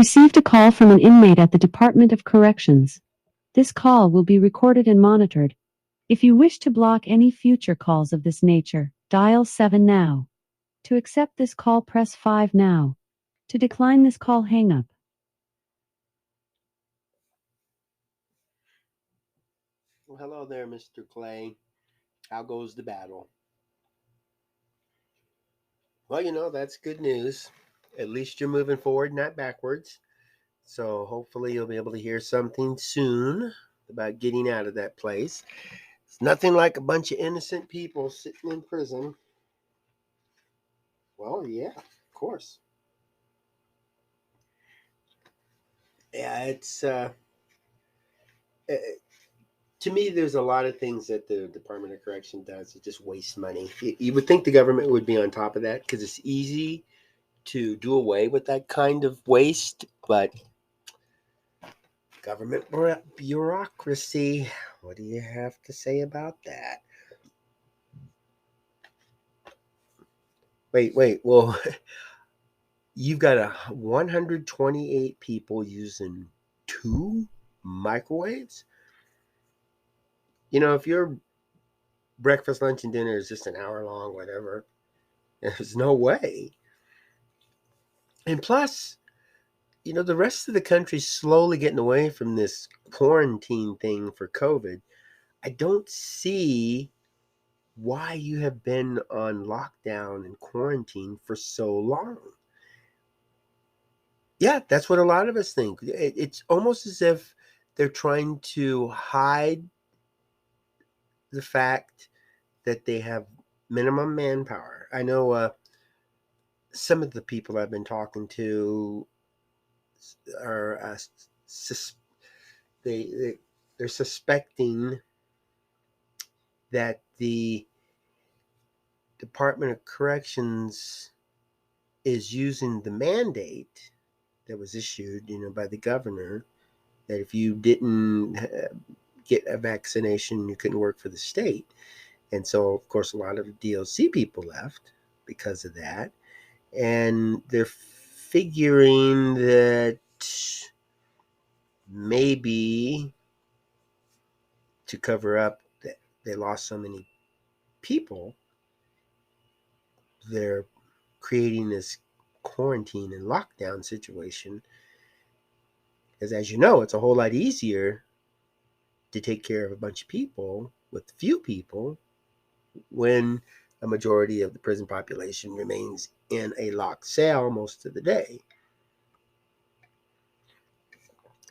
received a call from an inmate at the Department of Corrections. This call will be recorded and monitored. If you wish to block any future calls of this nature, dial 7 now. To accept this call, press 5 now. To decline this call, hang up. Well, hello there, Mr. Clay. How goes the battle? Well, that's good news. At least you're moving forward, not backwards. So hopefully you'll be able to hear something soon about getting out of that place. It's nothing like a bunch of innocent people sitting in prison. Well, yeah, of course. Yeah, uh to me, there's a lot of things that the Department of Correction does. It just wastes money. You would think the government would be on top of that because it's easy to do away with that kind of waste, but government bureaucracy, what do you have to say about that? Wait. Well, you've got 128 people using 2 microwaves. If your breakfast, lunch, and dinner is just an hour long, whatever, there's no way. And plus, the rest of the country's slowly getting away from this quarantine thing for COVID. I don't see why you have been on lockdown and quarantine for so long. Yeah, that's what a lot of us think. It's almost as if they're trying to hide the fact that they have minimum manpower. I know some of the people I've been talking to are they, they they're suspecting that the Department of Corrections is using the mandate that was issued, by the governor, that if you didn't get a vaccination, you couldn't work for the state. And so, of course, a lot of DLC people left because of that. And they're figuring that maybe to cover up that they lost so many people, they're creating this quarantine and lockdown situation. Because as you know, it's a whole lot easier to take care of a bunch of people with few people when a majority of the prison population remains in a locked cell most of the day.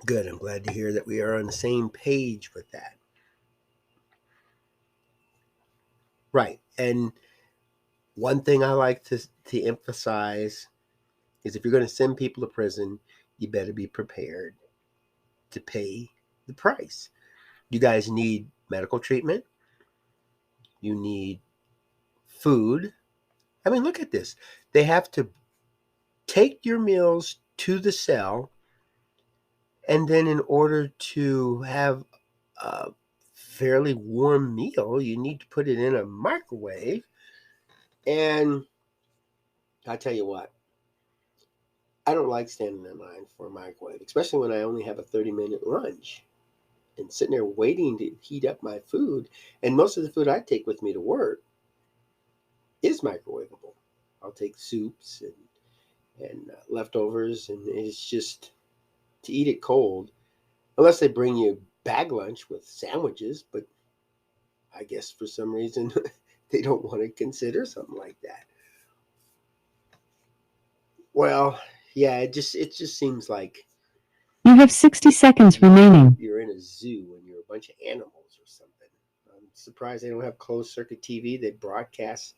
Good. I'm glad to hear that we are on the same page with that. Right. And one thing I like to emphasize is if you're going to send people to prison, you better be prepared to pay the price. You guys need medical treatment. You need food. I mean, look at this. They have to take your meals to the cell, and then in order to have a fairly warm meal, you need to put it in a microwave. And I tell you what, I don't like standing in line for a microwave, especially when I only have a 30-minute lunch and sitting there waiting to heat up my food. And most of the food I take with me to work is microwavable. I'll take soups and leftovers, and it's just to eat it cold, unless they bring you bag lunch with sandwiches. But I guess for some reason they don't want to consider something like that. Well, yeah, it just seems like You have 60 seconds you're remaining. you're in a zoo and you're a bunch of animals or something. I'm surprised they don't have closed circuit TV that broadcasts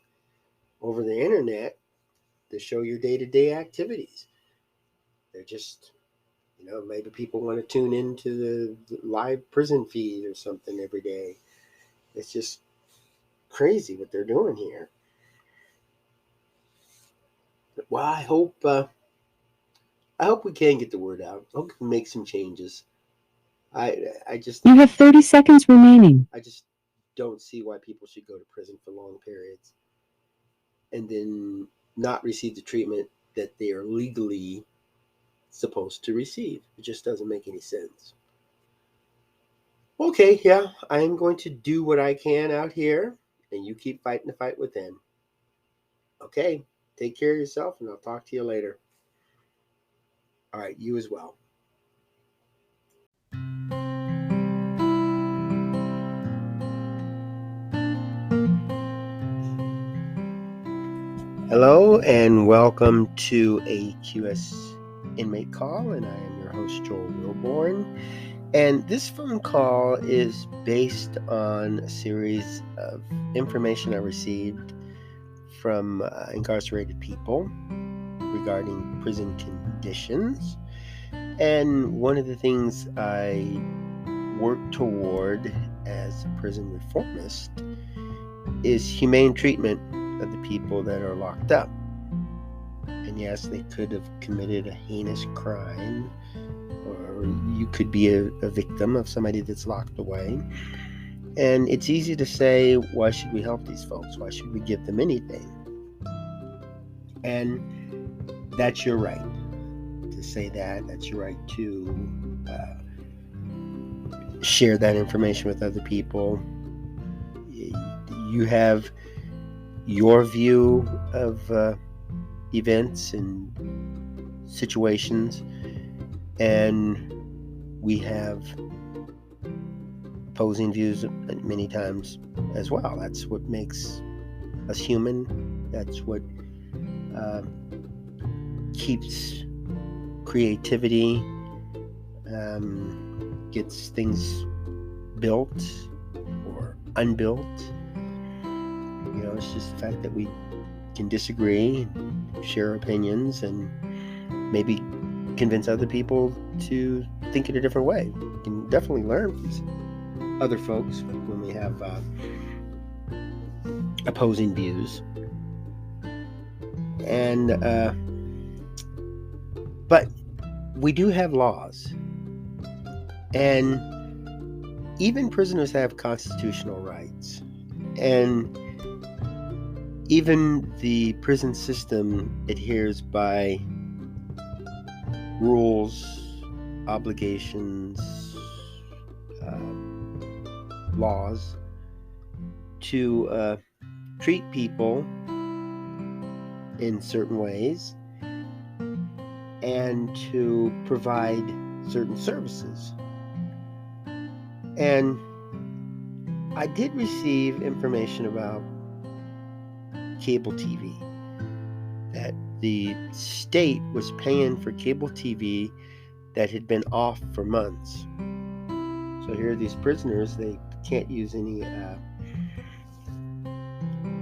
over the internet to show your day to day activities. They're just, maybe people want to tune into the live prison feed or something every day. It's just crazy what they're doing here. Well, I hope we can get the word out. I hope we can make some changes. I just You have 30 seconds remaining. I just don't see why people should go to prison for long periods and then not receive the treatment that they are legally supposed to receive. It just doesn't make any sense. Okay, yeah, I am going to do what I can out here, and you keep fighting the fight within. Okay, take care of yourself, and I'll talk to you later. All right, you as well. Hello, and welcome to a QS Inmate Call, and I am your host, Joel Wilborn. And this phone call is based on a series of information I received from incarcerated people regarding prison conditions. And one of the things I work toward as a prison reformist is humane treatment of the people that are locked up. And yes, they could have committed a heinous crime, or you could be a victim of somebody that's locked away. And it's easy to say, why should we help these folks? Why should we give them anything? And that's your right to say that. That's your right to share that information with other people. You have your view of events and situations, and we have opposing views many times as well. That's what makes us human. That's what keeps creativity, gets things built or unbuilt. It's just the fact that we can disagree, share opinions, and maybe convince other people to think in a different way. We can definitely learn from other folks when we have opposing views. And but we do have laws, and even prisoners have constitutional rights, and even the prison system adheres by rules, obligations, laws to treat people in certain ways and to provide certain services. And I did receive information about cable TV, that the state was paying for cable TV that had been off for months. So here are these prisoners, they can't use any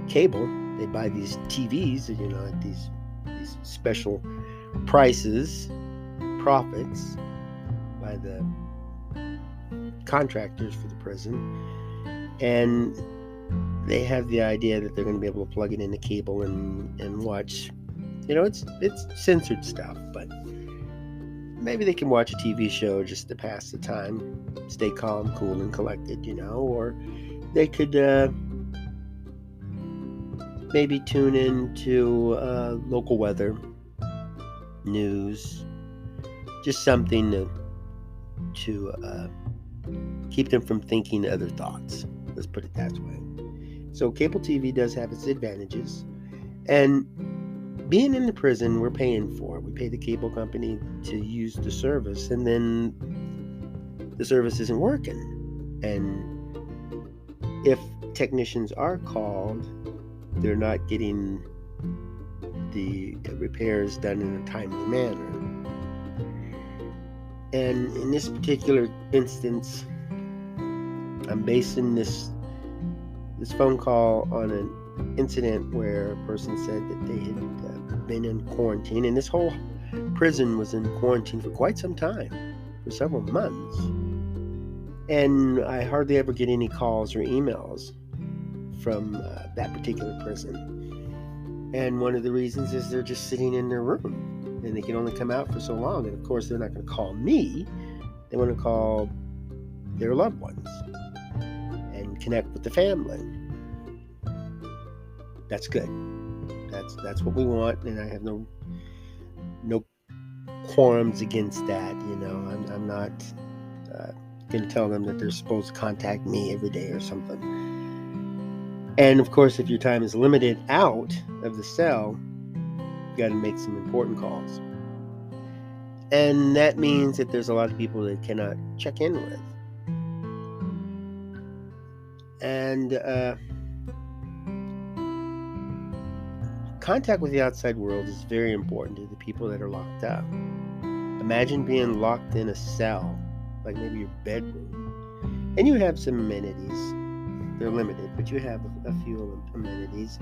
cable. They buy these TVs, at these special prices, profits by the contractors for the prison, and they have the idea that they're going to be able to plug it into cable and watch. It's censored stuff, but maybe they can watch a TV show just to pass the time, stay calm, cool, and collected, or they could maybe tune in to local weather, news, just something to keep them from thinking other thoughts. Let's put it that way. So cable TV does have its advantages, and being in the prison, we're paying for it. We pay the cable company to use the service, and then the service isn't working. And if technicians are called, they're not getting the repairs done in a timely manner. And in this particular instance, I'm basing this phone call on an incident where a person said that they had been in quarantine, and this whole prison was in quarantine for quite some time, for several months. And I hardly ever get any calls or emails from that particular prison. And one of the reasons is they're just sitting in their room, and they can only come out for so long. And of course, they're not going to call me. They want to call their loved ones and connect with the family. That's good. That's what we want, and I have no quorums against that. I'm not going to tell them that they're supposed to contact me every day or something. And of course, if your time is limited out of the cell, you got to make some important calls. And that means that there's a lot of people that cannot check in with. And contact with the outside world is very important to the people that are locked up. Imagine being locked in a cell, like maybe your bedroom, and you have some amenities. They're limited, but you have a few amenities.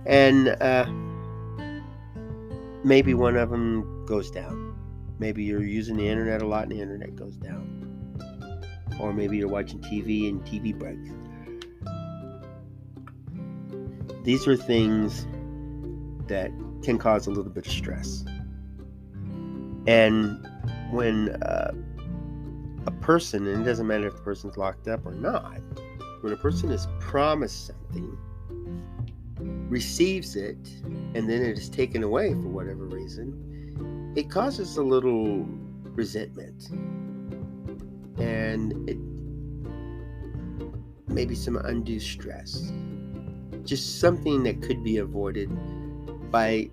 And maybe one of them goes down. Maybe you're using the internet a lot and the internet goes down. Or maybe you're watching TV and TV breaks. These are things that can cause a little bit of stress. And when a person, and it doesn't matter if the person's locked up or not, when a person is promised something, receives it, and then it is taken away for whatever reason, it causes a little resentment. And it maybe some undue stress. Just something that could be avoided by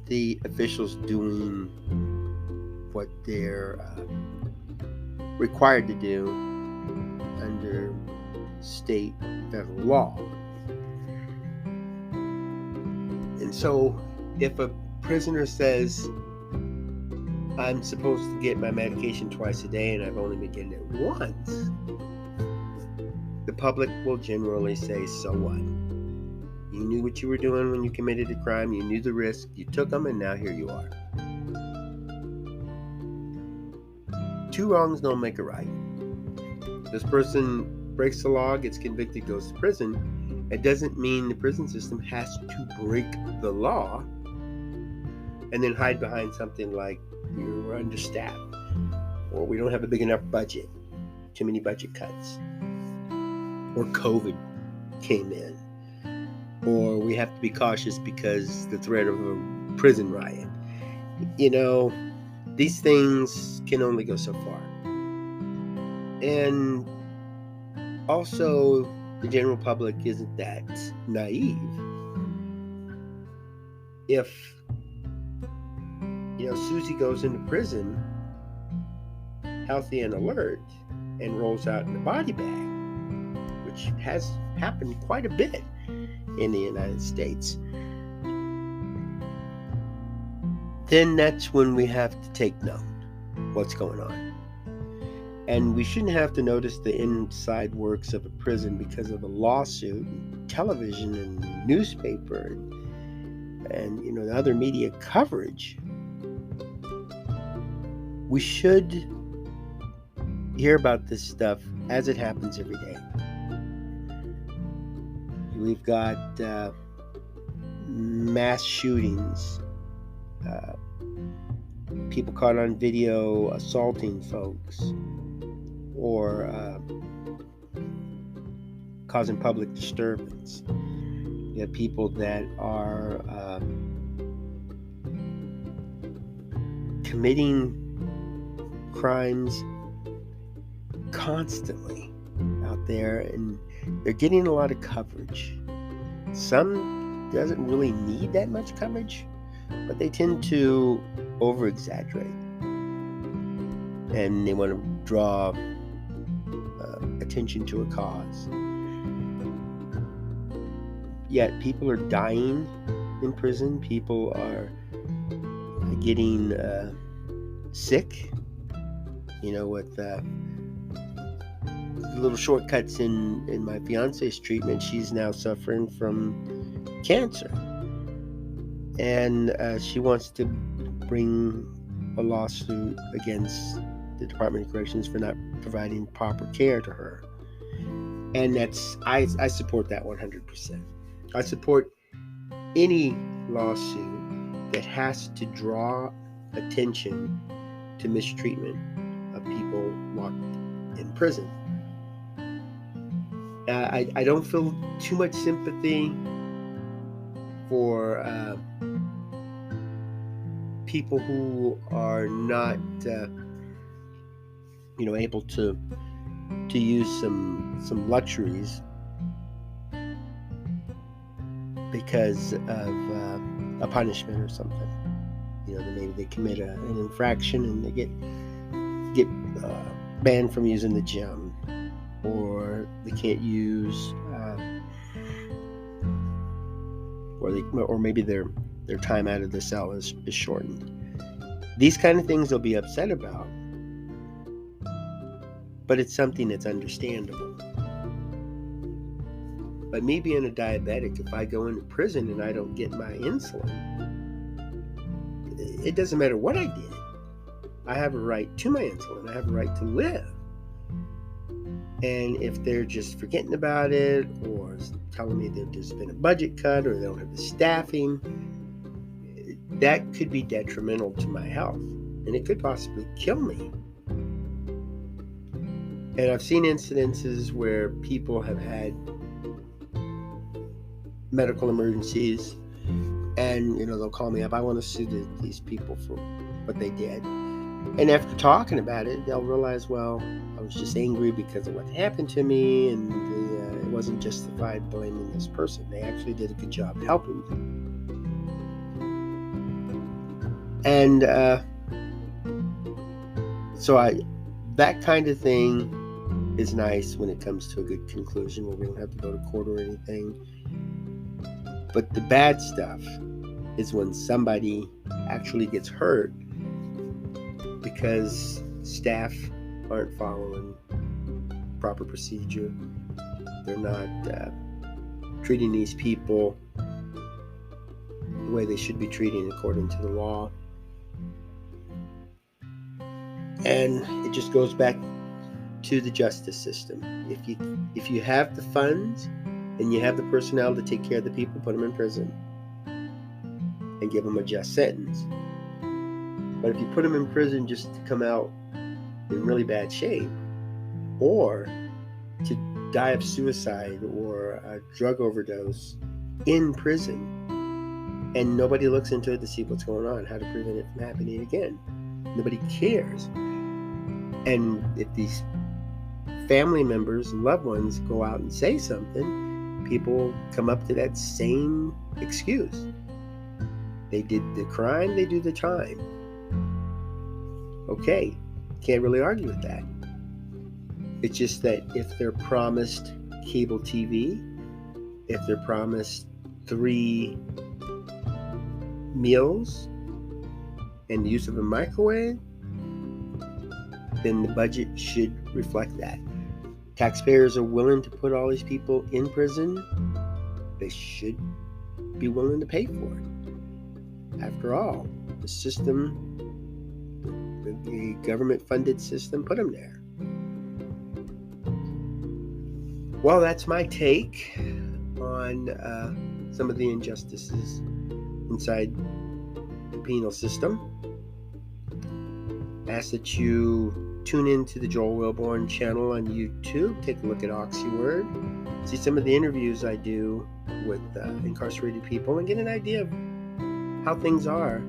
the officials doing what they're required to do under state and federal law. And so if a prisoner says, I'm supposed to get my medication twice a day and I've only been getting it once, the public will generally say, so what? You knew what you were doing when you committed a crime, you knew the risk, you took them, and now here you are. Two wrongs don't make a right. This person breaks the law, gets convicted, goes to prison. It doesn't mean the prison system has to break the law and then hide behind something like we're understaffed, or we don't have a big enough budget, too many budget cuts, or COVID came in, or we have to be cautious because the threat of a prison riot. These things can only go so far. And also, the general public isn't that naive. If Susie goes into prison healthy and alert and rolls out in a body bag, which has happened quite a bit in the United States, then that's when we have to take note what's going on. And we shouldn't have to notice the inside works of a prison because of a lawsuit, and television and newspaper and the other media coverage. We should hear about this stuff as it happens every day. We've got mass shootings, people caught on video assaulting folks, or causing public disturbance. You have people that are committing crimes constantly out there, and they're getting a lot of coverage. Some doesn't really need that much coverage, but they tend to over-exaggerate, and they want to draw attention to a cause. Yet people are dying in prison. People are getting sick, with little shortcuts in my fiance's treatment. She's now suffering from cancer, and she wants to bring a lawsuit against the Department of Corrections for not providing proper care to her. And I support that 100%. I support any lawsuit that has to draw attention to mistreatment of people locked in prison. I don't feel too much sympathy for people who are not, able to use some luxuries because of a punishment or something. Maybe they commit an infraction and they get banned from using the gym, or they can't use, or maybe their time out of the cell is shortened. These kind of things they'll be upset about, but it's something that's understandable. But me being a diabetic, if I go into prison and I don't get my insulin, it doesn't matter what I did. I have a right to my insulin. I have a right to live. And if they're just forgetting about it, or telling me that there's been a budget cut, or they don't have the staffing, that could be detrimental to my health, and it could possibly kill me. And I've seen incidences where people have had medical emergencies, and they'll call me up. I want to sue these people for what they did. And after talking about it, they'll realize, well, I was just angry because of what happened to me, and it wasn't justified blaming this person. They actually did a good job helping me. And that kind of thing is nice when it comes to a good conclusion where we don't have to go to court or anything. But the bad stuff is when somebody actually gets hurt because staff aren't following proper procedure. They're not treating these people the way they should be treating according to the law. And it just goes back to the justice system. If you have the funds and you have the personnel to take care of the people, put them in prison and give them a just sentence. But if you put them in prison just to come out in really bad shape, or to die of suicide or a drug overdose in prison, and nobody looks into it to see what's going on, how to prevent it from happening again, nobody cares. And if these family members and loved ones go out and say something, people come up to that same excuse. They did the crime, they do the time. Okay, can't really argue with that. It's just that if they're promised cable TV, if they're promised 3 meals and the use of a microwave, then the budget should reflect that. Taxpayers are willing to put all these people in prison. They should be willing to pay for it. After all, the system, the government-funded system, put them there. Well, that's my take on some of the injustices inside the penal system. I ask that you tune into the Joel Wilborn channel on YouTube. Take a look at OxyWord. See some of the interviews I do with incarcerated people and get an idea of how things are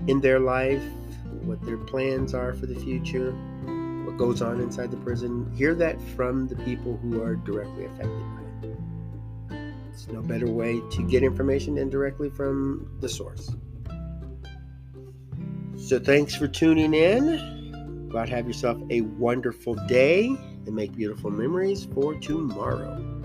in their life, what their plans are for the future, what goes on inside the prison. Hear that from the people who are directly affected by it. There's no better way to get information than directly from the source. So thanks for tuning in. Go out, have yourself a wonderful day, and make beautiful memories for tomorrow.